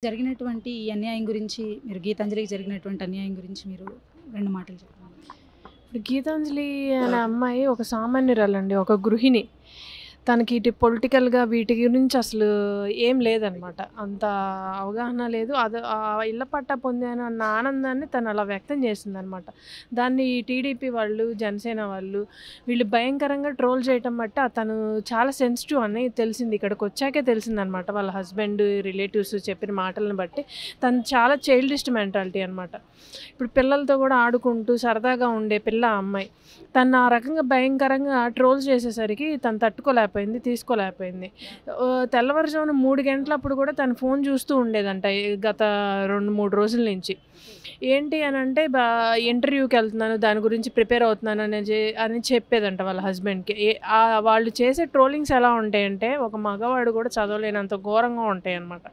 జరిగినటువంటి ఈ అన్యాయం గురించి మీరు గీతాంజలికి జరిగినటువంటి అన్యాయం గురించి మీరు 2 మాటలు చెప్పండి. ఇప్పుడు గీతాంజలి అనే అమ్మాయి ఒక సామాన్యురాలండి. ఒక గృహిణి. తనకి ఇటు పొలిటికల్‌గా వీటి గురించి అసలు ఏం లేదనమాట. అంత అవగాహన లేదు. ఇళ్ల పట్టా పొందాను అన్న ఆనందాన్ని తను అలా వ్యక్తం చేసిందనమాట. దాన్ని టీడీపీ వాళ్ళు, జనసేన వాళ్ళు వీళ్ళు భయంకరంగా ట్రోల్ చేయటం బట్టి తను చాలా సెన్సిటివ్ అని తెలిసింది. ఇక్కడికొచ్చాకే తెలిసిందనమాట. వాళ్ళ హస్బెండ్, రిలేటివ్స్ చెప్పిన మాటలను బట్టి తను చాలా చైల్డిష్ మెంటాలిటీ అనమాట. ఇప్పుడు పిల్లలతో కూడా ఆడుకుంటూ సరదాగా ఉండే పిల్ల ఆ అమ్మాయి. తను ఆ రకంగా భయంకరంగా ట్రోల్ చేసేసరికి తను తట్టుకోలేకపోయింది, తీసుకోలేకపోయింది. తెల్లవారుజామున 3 గంటలప్పుడు కూడా తను ఫోన్ చూస్తూ ఉండేదంట గత 2, 3 రోజుల నుంచి. ఏంటి అని అంటే ఇంటర్వ్యూకి వెళ్తున్నాను, దాని గురించి ప్రిపేర్ అవుతున్నాను అని చెప్పేదంట వాళ్ళ హస్బెండ్కి. వాళ్ళు చేసే ట్రోలింగ్స్ ఎలా ఉంటాయంటే ఒక మగవాడు కూడా చదవలేనంత ఘోరంగా ఉంటాయి అన్నమాట.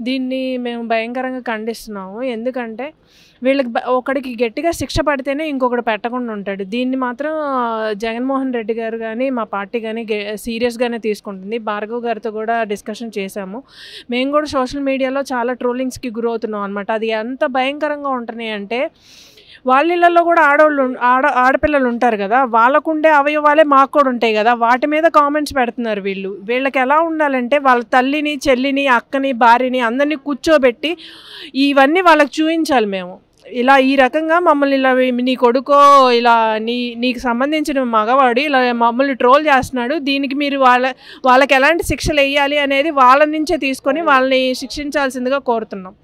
దీన్ని మేము భయంకరంగా ఖండిస్తున్నాము. ఎందుకంటే వీళ్ళకి ఒకడికి గట్టిగా శిక్ష పడితేనే ఇంకొకటి పెట్టకుండా ఉంటాడు. దీన్ని మాత్రం జగన్మోహన్ రెడ్డి గారు కానీ, మా పార్టీ కానీ సీరియస్గానే తీసుకుంటుంది. భార్గవ్ గారితో కూడా డిస్కషన్ చేశాము. మేము కూడా సోషల్ మీడియాలో చాలా ట్రోలింగ్స్కి గురవుతున్నాం అనమాట. అది ఎంత భయంకరంగా ఉంటున్నాయి అంటే వాళ్ళ ఇళ్ళల్లో కూడా ఆడపిల్లలు ఉంటారు కదా, వాళ్ళకుండే అవయవాలే మాకు కూడా ఉంటాయి కదా, వాటి మీద కామెంట్స్ పెడుతున్నారు వీళ్ళు. వీళ్ళకి ఎలా ఉండాలంటే వాళ్ళ తల్లిని, చెల్లిని, అక్కని, భార్యని అందరినీ కూర్చోబెట్టి ఇవన్నీ వాళ్ళకి చూపించాలి. మేము ఇలా ఈ రకంగా మమ్మల్ని ఇలా నీ కొడుకో ఇలా నీకు సంబంధించిన మగవాడు ఇలా మమ్మల్ని ట్రోల్ చేస్తున్నాడు, దీనికి మీరు వాళ్ళకి ఎలాంటి శిక్షలు వేయాలి అనేది వాళ్ళ నుంచే తీసుకొని వాళ్ళని శిక్షించాల్సిందిగా కోరుతున్నాం.